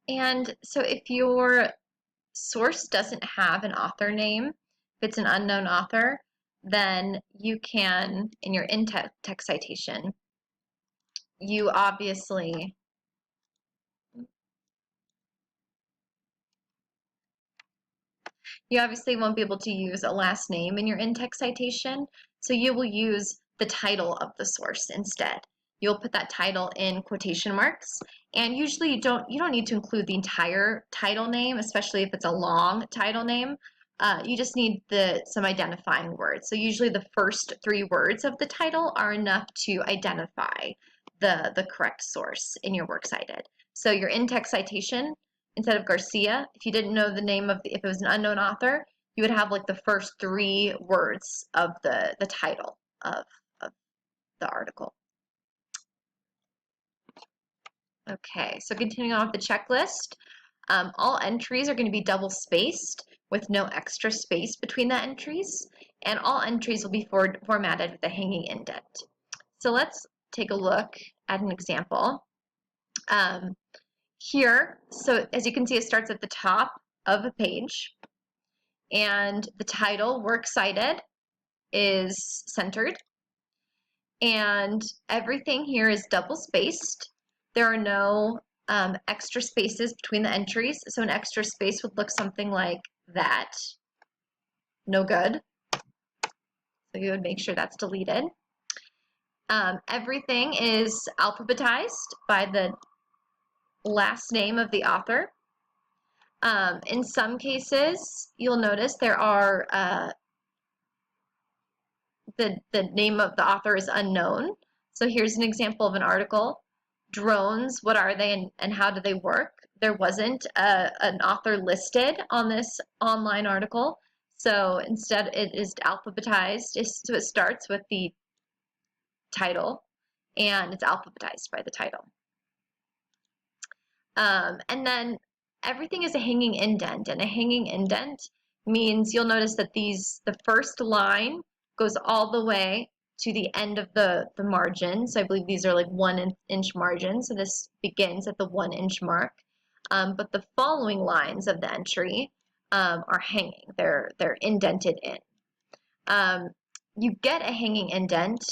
And so if your source doesn't have an author name, if it's an unknown author, then you can, in your in-text citation, you obviously won't be able to use a last name in your in-text citation, so you will use the title of the source instead. You'll put that title in quotation marks, and usually you don't need to include the entire title name, especially if it's a long title name. You just need some identifying words. So usually the first 3 words of the title are enough to identify the correct source in your works cited. So your in-text citation, instead of Garcia, if you didn't know the name of if it was an unknown author, you would have like the first 3 words of the title of the article. Okay, so continuing on with the checklist, all entries are going to be double spaced with no extra space between the entries, and all entries will be formatted with a hanging indent. So let's take a look at an example. Here, so as you can see, it starts at the top of a page, and the title, Works Cited, is centered, and everything here is double spaced. There are no extra spaces between the entries, so an extra space would look something like that. No good. So you would make sure that's deleted. Everything is alphabetized by the last name of the author. In some cases, you'll notice there are the name of the author is unknown. So here's an example of an article. Drones, what are they and how do they work? There wasn't an author listed on this online article. So instead it is alphabetized. So it starts with the title and it's alphabetized by the title. And then everything is a hanging indent, and a hanging indent means you'll notice that the first line goes all the way to the end of the margin. So I believe these are like 1-inch margins. So this begins at the 1-inch mark. But the following lines of the entry are hanging. They're indented in. You get a hanging indent.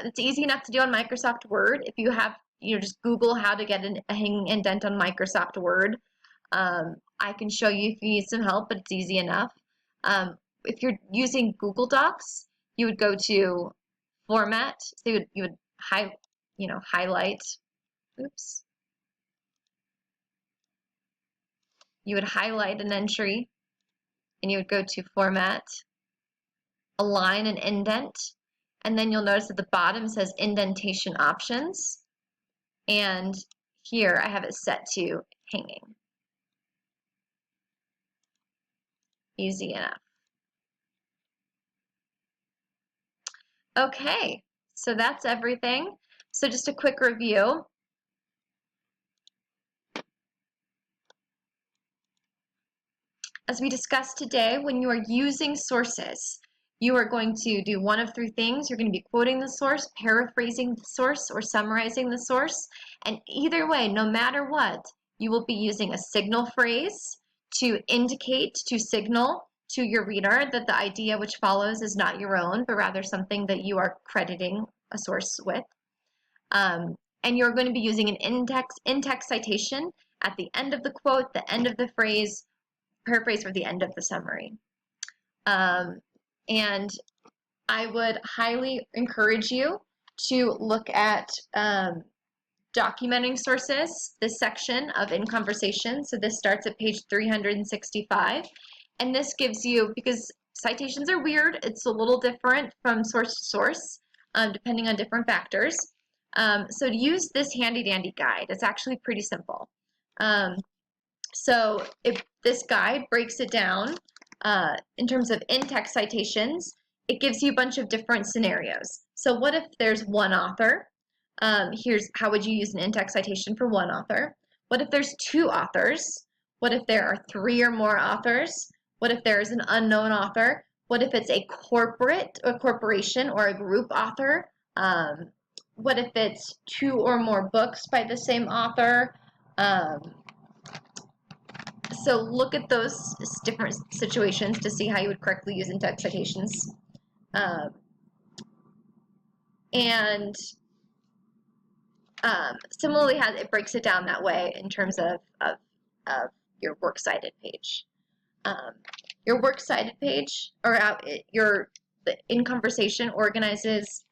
It's easy enough to do on Microsoft Word. If you have, just Google how to get a hanging indent on Microsoft Word. I can show you if you need some help, but it's easy enough. If you're using Google Docs, you would go to Format. So you would highlight. Oops. You would highlight an entry, and you would go to Format, Align and Indent, and then you'll notice at the bottom says Indentation Options, and here I have it set to hanging. Easy enough. Okay, so that's everything. So just a quick review. As we discussed today, when you are using sources, you are going to do one of 3 things. You're going to be quoting the source, paraphrasing the source, or summarizing the source. And either way, no matter what, you will be using a signal phrase to signal to your reader that the idea which follows is not your own, but rather something that you are crediting a source with. And you're going to be using an in-text citation at the end of the quote, the end of the phrase, paraphrase, or the end of the summary. And I would highly encourage you to look at documenting sources, this section of In Conversation. So this starts at page 365. And this gives you, because citations are weird, it's a little different from source to source, depending on different factors. So to use this handy dandy guide, it's actually pretty simple. So if this guide breaks it down in terms of in-text citations, it gives you a bunch of different scenarios. So what if there's one author? Here's how would you use an in-text citation for one author. What if there's 2 authors? What if there are 3 or more authors? What if there's an unknown author? What if it's a corporation or a group author? What if it's 2 or more books by the same author? So look at those different situations to see how you would correctly use in-text citations. And similarly, it breaks it down that way in terms of your works cited page. Your works cited page, or your In Conversation organizes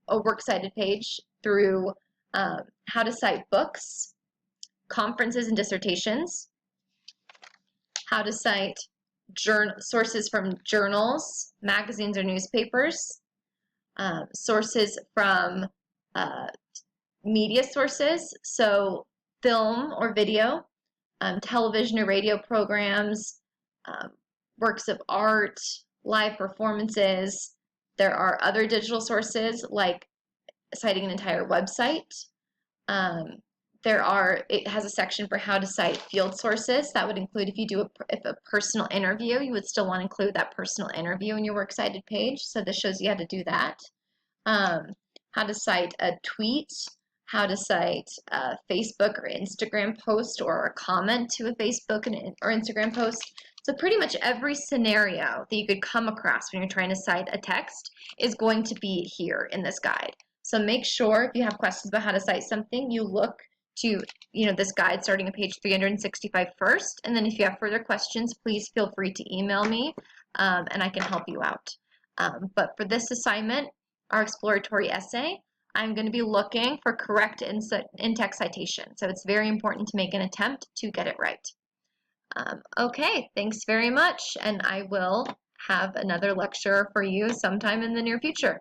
a works cited page through how to cite books, conferences and dissertations, how to cite sources from journals, magazines, or newspapers, sources from media sources, so film or video, television or radio programs, works of art, live performances. There are other digital sources like citing an entire website. It has a section for how to cite field sources. That would include if you do a personal interview, you would still want to include that personal interview in your works cited page. So this shows you how to do that. How to cite a tweet, how to cite a Facebook or Instagram post or a comment to a Facebook or Instagram post. So pretty much every scenario that you could come across when you're trying to cite a text is going to be here in this guide. So make sure if you have questions about how to cite something, you look to this guide starting at page 365 first. And then if you have further questions, please feel free to email me and I can help you out. But for this assignment, our exploratory essay, I'm going to be looking for correct in-text citation. So it's very important to make an attempt to get it right. Okay, thanks very much, and I will have another lecture for you sometime in the near future.